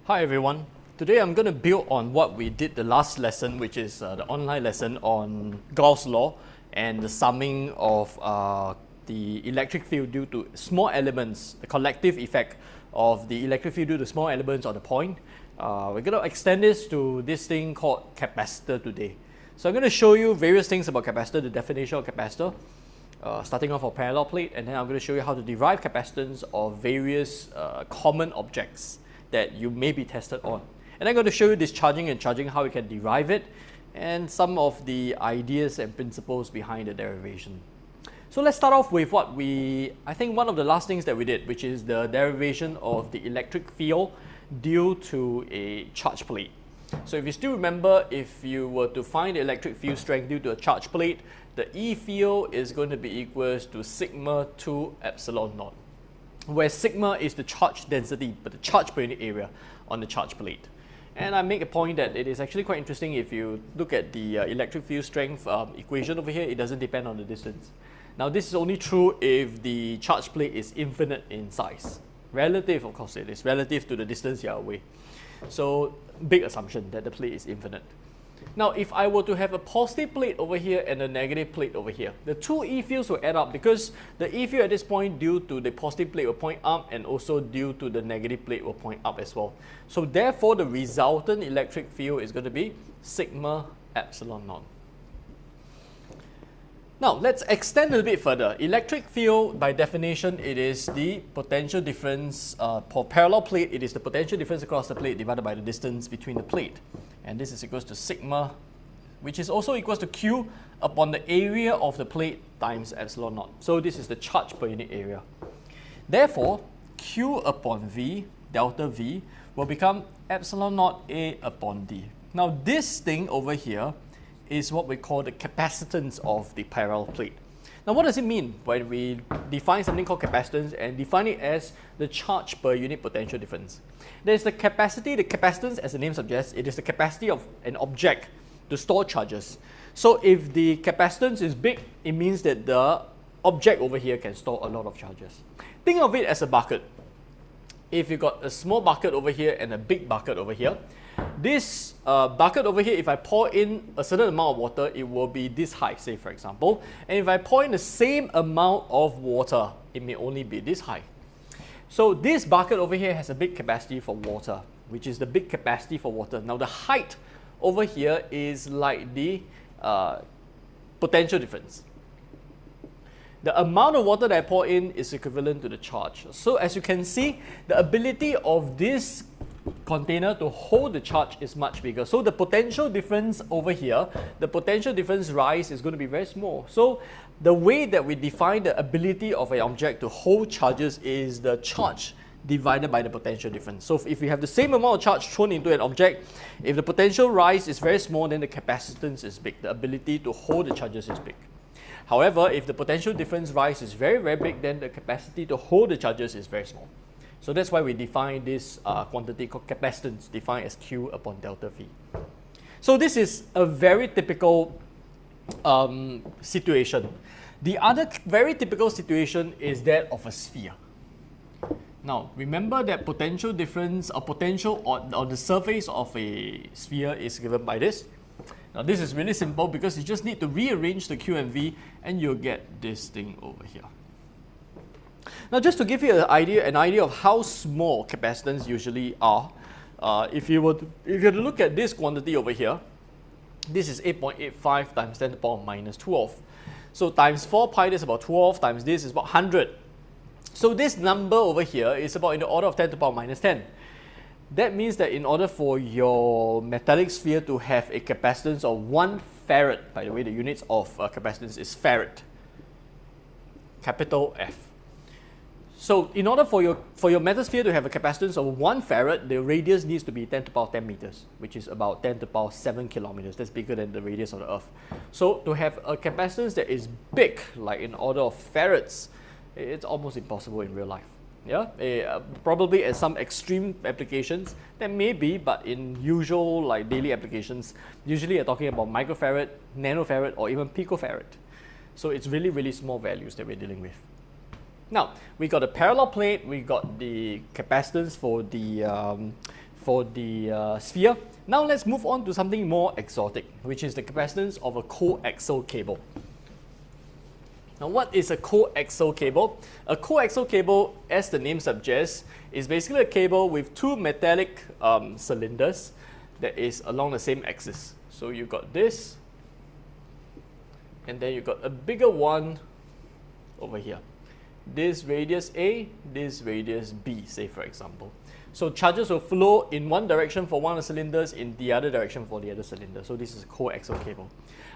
Hi everyone, today I'm going to build on what we did the last lesson, which is the online lesson on Gauss law and the summing of the electric field due to small elements, the collective effect of the electric field due to small elements on the point. We're going to extend this to this thing called capacitor today. So I'm going to show you various things about capacitor, the definition of capacitor, starting off a parallel plate, and then I'm going to show you how to derive capacitance of various common objects that you may be tested on. And I'm going to show you discharging and charging, how we can derive it, and some of the ideas and principles behind the derivation. So let's start off with what I think one of the last things that we did, which is the derivation of the electric field due to a charge plate. So if you still remember, if you were to find the electric field strength due to a charge plate, the E field is going to be equals to sigma 2 epsilon naught, where sigma is the charge density, but the charge per unit area on the charge plate. And I make a point that it is actually quite interesting. If you look at the electric field strength equation over here, it doesn't depend on the distance. Now this is only true if the charge plate is infinite in size. Relative, of course it is, relative to the distance you are away. So big assumption that the plate is infinite. Now, if I were to have a positive plate over here and a negative plate over here, the two E fields will add up, because the E field at this point due to the positive plate will point up, and also due to the negative plate will point up as well. So therefore, the resultant electric field is going to be sigma epsilon naught. Now, let's extend a little bit further. Electric field, by definition, it is the potential difference for parallel plate. It is the potential difference across the plate divided by the distance between the plate. And this is equals to sigma, which is also equals to Q upon the area of the plate times epsilon naught. So this is the charge per unit area. Therefore, Q upon V, delta V, will become epsilon naught A upon D. Now this thing over here is what we call the capacitance of the parallel plate. Now what does it mean when we define something called capacitance and define it as the charge per unit potential difference? There's the capacity, the capacitance, as the name suggests, it is the capacity of an object to store charges. So if the capacitance is big, it means that the object over here can store a lot of charges. Think of it as a bucket. If you've got a small bucket over here and a big bucket over here, this bucket over here, if I pour in a certain amount of water, it will be this high, say for example. And if I pour in the same amount of water, it may only be this high. So this bucket over here has a big capacity for water, which is the big capacity for water. Now the height over here is like the potential difference. The amount of water that I pour in is equivalent to the charge. So as you can see, the ability of this container to hold the charge is much bigger. So the potential difference over here, the potential difference rise is going to be very small. So the way that we define the ability of an object to hold charges is the charge divided by the potential difference. So if we have the same amount of charge thrown into an object, if the potential rise is very small, then the capacitance is big. The ability to hold the charges is big. However, if the potential difference rise is very, very big, then the capacity to hold the charges is very small. So that's why we define this quantity called capacitance, defined as Q upon delta V. So this is a very typical situation. The other very typical situation is that of a sphere. Now, remember that potential difference or potential on the surface of a sphere is given by this. Now, this is really simple because you just need to rearrange the Q and V and you'll get this thing over here. Now, just to give you an idea of how small capacitance usually are, if you were to look at this quantity over here, this is 8.85 times 10 to the power minus 12. So times 4 pi, this is about 12, times this is about 100. So this number over here is about in the order of 10 to the power minus 10. That means that in order for your metallic sphere to have a capacitance of 1 farad, by the way, the units of capacitance is farad, capital F. So in order for your metal sphere to have a capacitance of 1 farad, the radius needs to be 10 to the power 10 meters, which is about 10 to the power 7 kilometers. That's bigger than the radius of the Earth. So to have a capacitance that is big, like in order of farads, it's almost impossible in real life. Yeah, probably at some extreme applications, there may be, but in usual like daily applications, usually you're talking about microfarad, nanofarad, or even picofarad. So it's really, really small values that we're dealing with. Now, we got a parallel plate, we got the capacitance for for the sphere. Now let's move on to something more exotic, which is the capacitance of a coaxial cable. Now what is a coaxial cable? A coaxial cable, as the name suggests, is basically a cable with two metallic cylinders that is along the same axis. So you've got this, and then you've got a bigger one over here. This radius A, this radius B, say for example. So charges will flow in one direction for one of the cylinders, in the other direction for the other cylinder. So this is a coaxial cable.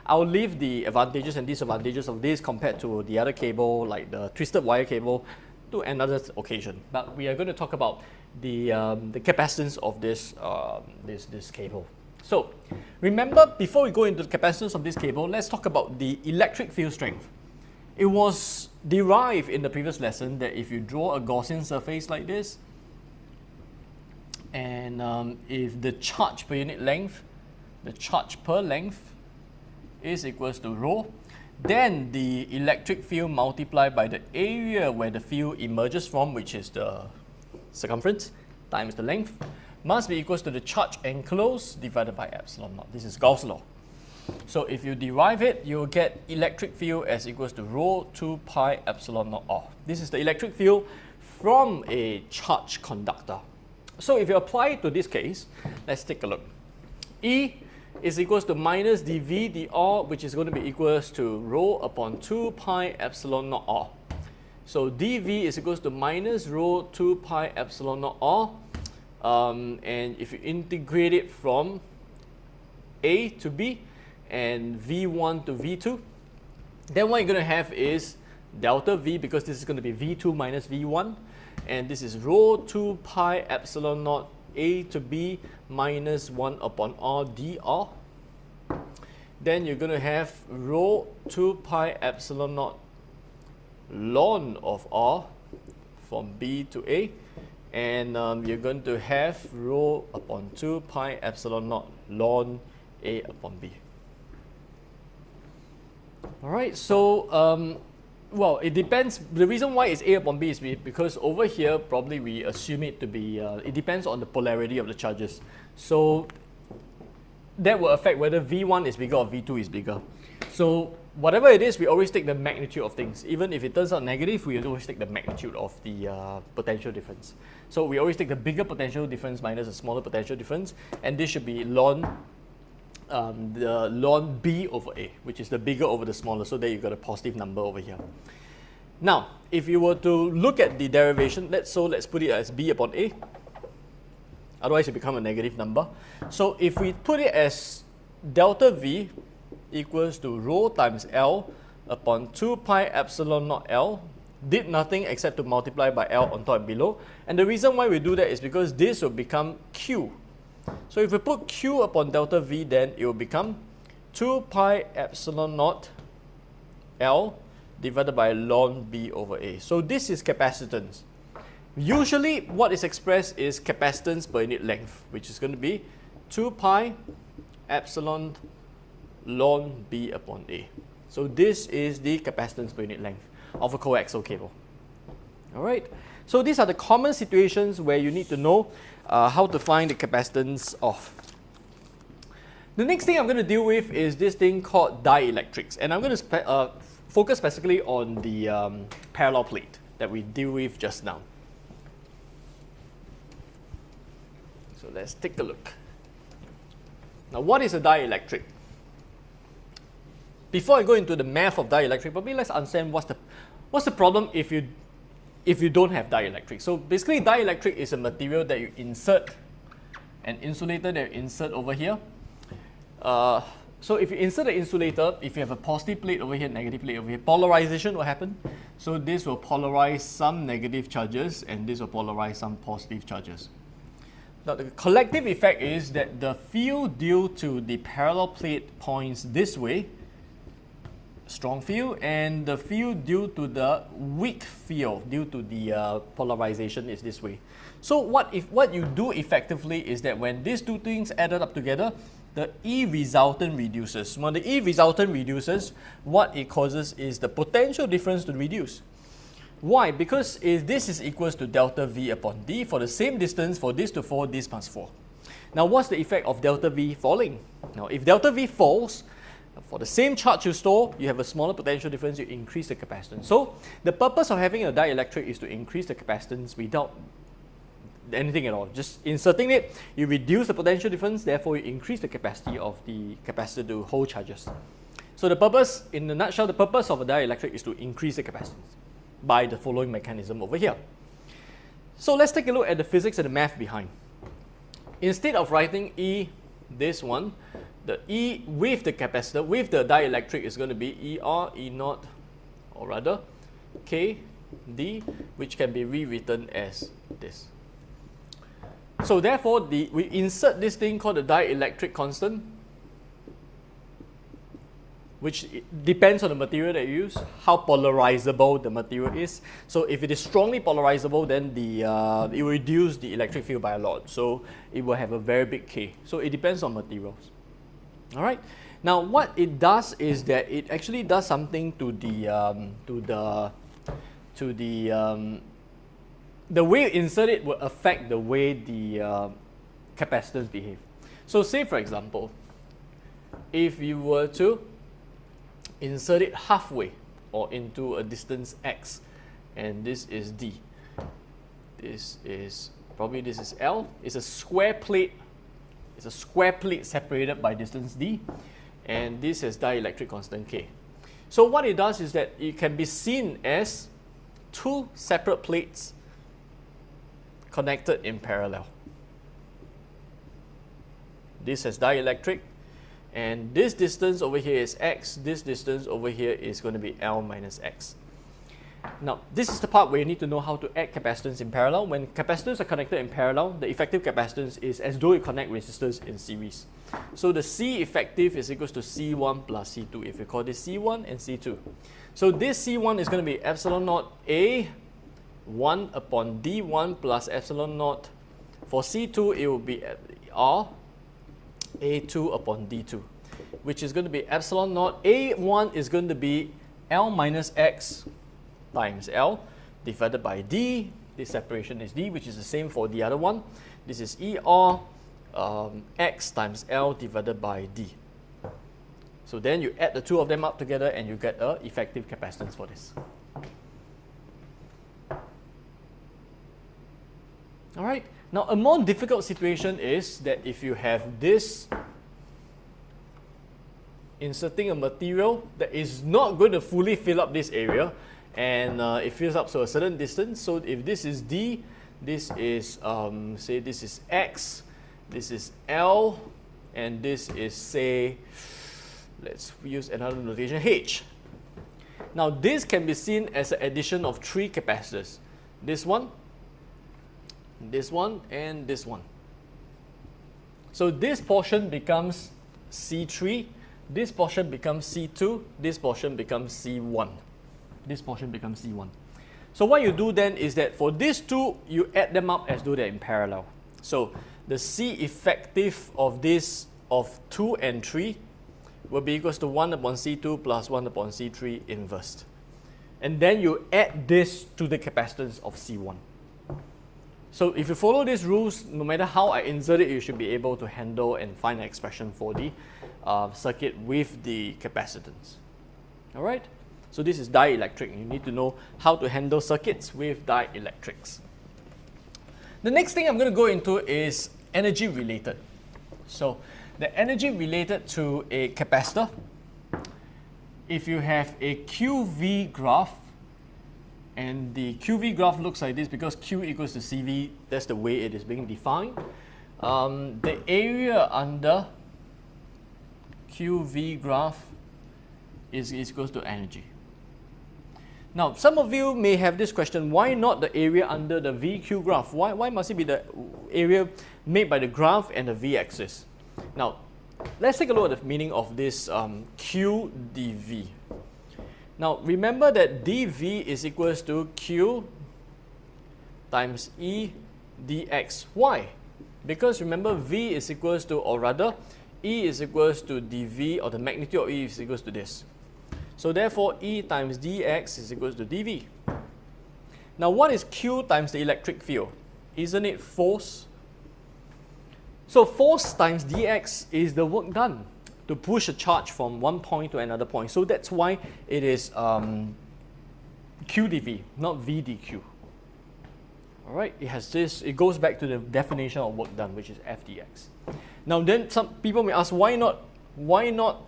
I'll leave the advantages and disadvantages of this compared to the other cable, like the twisted wire cable, to another occasion. But we are going to talk about the capacitance of this, this cable. So remember, before we go into the capacitance of this cable, let's talk about the electric field strength. It was derived in the previous lesson that if you draw a Gaussian surface like this, and if the charge per unit length, the charge per length is equals to rho, then the electric field multiplied by the area where the field emerges from, which is the circumference times the length, must be equals to the charge enclosed divided by epsilon naught. This is Gauss' law. So if you derive it, you'll get electric field as equals to rho 2 pi epsilon naught R. This is the electric field from a charged conductor. So if you apply it to this case, let's take a look. E is equals to minus dV dr, which is going to be equals to rho upon 2 pi epsilon naught R. So dV is equals to minus rho 2 pi epsilon naught R. And if you integrate it from A to B and V1 to V2, then what you're going to have is delta V, because this is going to be V2 minus V1. And this is rho 2 pi epsilon naught A to B minus 1 upon R dr. Then you're going to have rho 2 pi epsilon naught ln of R from B to A. And you're going to have rho upon 2 pi epsilon naught ln A upon B. Alright, so well, it depends. The reason why it's A upon B is because over here, probably we assume it to be, it depends on the polarity of the charges. So that will affect whether V1 is bigger or V2 is bigger. So whatever it is, we always take the magnitude of things. Even if it turns out negative, we always take the magnitude of the potential difference. So we always take the bigger potential difference minus the smaller potential difference, and this should be ln the ln B over A, which is the bigger over the smaller, so there you've got a positive number over here. Now, if you were to look at the derivation, let's put it as B upon A, otherwise it becomes a negative number. So if we put it as delta V equals to rho times L upon 2 pi epsilon naught L, did nothing except to multiply by L on top and below. And the reason why we do that is because this will become Q. So if we put Q upon delta V, then it will become 2 pi epsilon naught L divided by ln B over A. So this is capacitance. Usually what is expressed is capacitance per unit length, which is going to be 2 pi epsilon ln B upon A. So this is the capacitance per unit length of a coaxial cable. Alright, so these are the common situations where you need to know how to find the capacitance of. The next thing I'm going to deal with is this thing called dielectrics, and I'm going to focus specifically on the parallel plate that we deal with just now. So let's take a look. Now, what is a dielectric? Before I go into the math of dielectric, probably let's understand what's the problem if you don't have dielectric. So basically, dielectric is a material that you insert, an insulator that you insert over here. So if you insert an insulator, if you have a positive plate over here, negative plate over here, polarization will happen. So this will polarize some negative charges, and this will polarize some positive charges. Now the collective effect is that the field due to the parallel plate points this way, strong field, and the field due to the weak field due to the polarization is this way. So what you do effectively is that when these two things added up together, the E resultant reduces. When the E resultant reduces, what it causes is the potential difference to reduce. Why? Because if this is equals to delta V upon D, for the same distance, for this to fall, this must fall. Now, what's the effect of delta V falling? Now, if delta V falls, for the same charge you store, you have a smaller potential difference, you increase the capacitance. So, the purpose of having a dielectric is to increase the capacitance without anything at all. Just inserting it, you reduce the potential difference, therefore you increase the capacity of the capacitor to hold charges. So the purpose, in a nutshell, the purpose of a dielectric is to increase the capacitance by the following mechanism over here. So let's take a look at the physics and the math behind. Instead of writing E, this one, the E with the capacitor, with the dielectric is going to be ER, E naught, or rather K, D, which can be rewritten as this. So therefore, we insert this thing called the dielectric constant, which depends on the material that you use, how polarizable the material is. So if it is strongly polarizable, then it will reduce the electric field by a lot. So it will have a very big K. So it depends on materials. All right. Now what it does is that it actually does something to the way you insert it will affect the way the capacitors behave. So say for example, if you were to insert it halfway or into a distance x, and this is D. This is L. It's a square plate. It's a square plate separated by distance D, and this is dielectric constant K. So what it does is that it can be seen as two separate plates connected in parallel. This has dielectric, and this distance over here is x, this distance over here is going to be L minus x. Now, this is the part where you need to know how to add capacitance in parallel. When capacitors are connected in parallel, the effective capacitance is as though you connect resistors in series. So the C effective is equals to C1 plus C2, if you call this C1 and C2. So this C1 is going to be epsilon naught A 1 upon D1 plus epsilon naught. For C2, it will be R A2 upon D2, which is going to be epsilon naught. A1 is going to be L minus X times L divided by D. This separation is D, which is the same for the other one. This is ER X times L divided by D. So then you add the two of them up together and you get an effective capacitance for this. All right. Now, a more difficult situation is that if you have this inserting a material that is not going to fully fill up this area, and it fills up to a certain distance. So if this is D, this is, say this is X, this is L, and this is, say, let's use another notation, H. Now, this can be seen as an addition of three capacitors. This one, and this one. So this portion becomes C3, this portion becomes C2, this portion becomes C1. This portion becomes C1. So what you do then is that for these two, you add them up as though they're in parallel. So the C effective of this of 2 and 3 will be equals to 1 upon C2 plus 1 upon C3 inversed. And then you add this to the capacitance of C1. So if you follow these rules, no matter how I insert it, you should be able to handle and find an expression for the circuit with the capacitance. All right? So this is dielectric. You need to know how to handle circuits with dielectrics. The next thing I'm going to go into is energy related. So the energy related to a capacitor, if you have a QV graph, and the QV graph looks like this because Q equals to CV, that's the way it is being defined. The area under QV graph is equals to energy. Now, some of you may have this question, why not the area under the VQ graph? Why must it be the area made by the graph and the V-axis? Now, let's take a look at the meaning of this Q dV. Now, remember that dV is equals to Q times E dx. Why? Because remember, V is equals to, or rather, E is equals to dV, or the magnitude of E is equals to this. So therefore, E times dx is equals to dV. Now what is Q times the electric field? Isn't it force? So force times dx is the work done to push a charge from one point to another point. So that's why it is Q dV, not V dQ. All right, it has this, it goes back to the definition of work done, which is F dx. Now then some people may ask, why not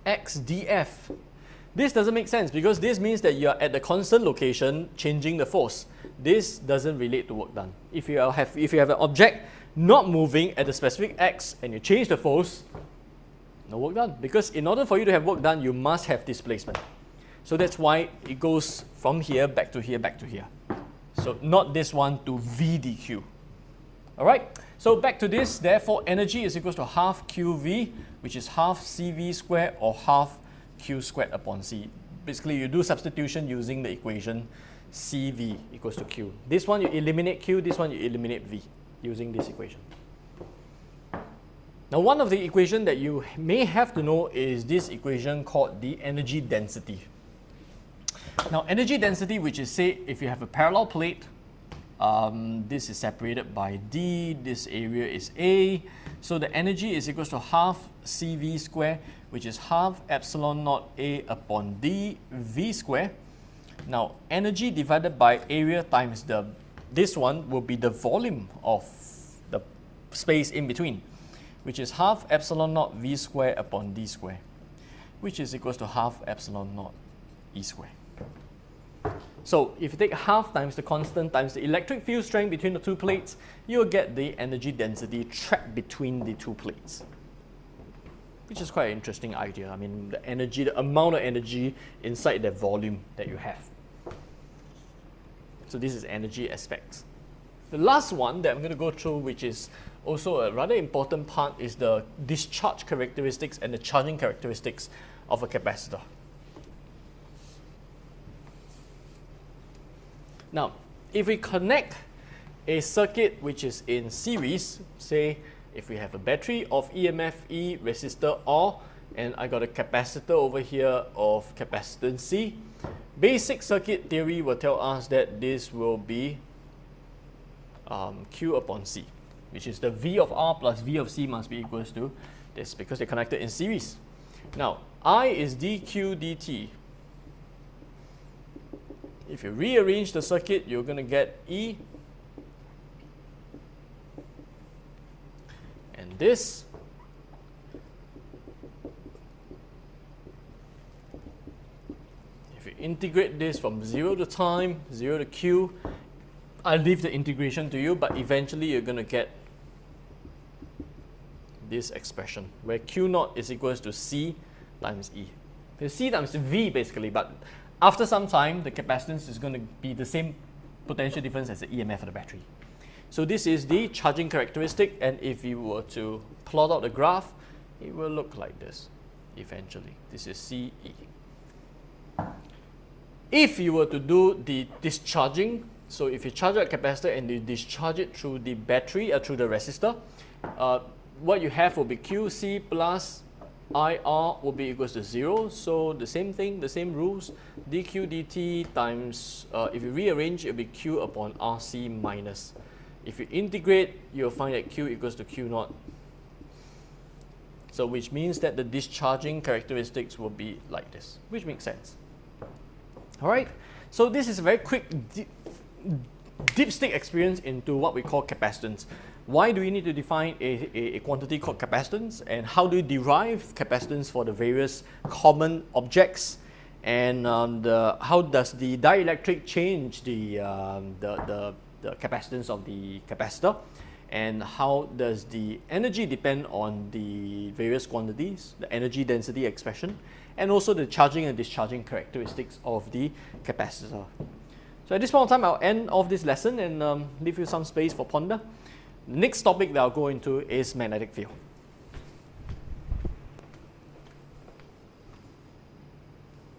X dF? This doesn't make sense because this means that you are at the constant location changing the force. This doesn't relate to work done. If you have an object not moving at the specific X and you change the force, no work done. Because in order for you to have work done, you must have displacement. So that's why it goes from here back to here, back to here. So not this one to V dQ. All right, so back to this, therefore energy is equals to half QV, which is half CV squared or half Q squared upon C. Basically, you do substitution using the equation CV equals to Q. This one you eliminate Q, this one you eliminate V using this equation. Now one of the equations that you may have to know is this equation called the energy density. Now energy density, which is, say, if you have a parallel plate, this is separated by D, this area is A, so the energy is equals to half CV square, which is half epsilon naught A upon D V square. Now energy divided by area times this one will be the volume of the space in between, which is half epsilon naught V square upon D square, which is equals to half epsilon naught E square. So if you take half times the constant times the electric field strength between the two plates, you'll get the energy density trapped between the two plates, which is quite an interesting idea. I mean, the energy, the amount of energy inside the volume that you have. So this is energy aspects. The last one that I'm going to go through, which is also a rather important part, is the discharge characteristics and the charging characteristics of a capacitor. Now, if we connect a circuit which is in series, say if we have a battery of EMF E, resistor R, and I got a capacitor over here of capacitance C, basic circuit theory will tell us that this will be Q upon C, which is the V of R plus V of C must be equals to this because they're connected in series. Now, I is dQ dt. If you rearrange the circuit, you're going to get E, and this, if you integrate this from 0 to time, 0 to Q, I'll leave the integration to you, but eventually you're going to get this expression where Q naught is equals to C times E. It's C times V basically, but after some time, the capacitance is going to be the same potential difference as the EMF of the battery. So this is the charging characteristic, and if you were to plot out the graph, it will look like this eventually. This is CE. If you were to do the discharging, so if you charge a capacitor and you discharge it through the battery, through the resistor, what you have will be QC plus IR will be equals to 0. So the same thing, the same rules, dQ dt times, if you rearrange, it will be Q upon RC minus. If you integrate, you'll find that Q equals to Q naught. So which means that the discharging characteristics will be like this, which makes sense. All right, so this is a very quick dipstick experience into what we call capacitance. Why do we need to define a quantity called capacitance, and how do we derive capacitance for the various common objects, and how does the dielectric change the capacitance of the capacitor, and how does the energy depend on the various quantities, the energy density expression, and also the charging and discharging characteristics of the capacitor. So at this point in time, I'll end off this lesson and leave you some space for ponder. The next topic that I'll go into is magnetic field.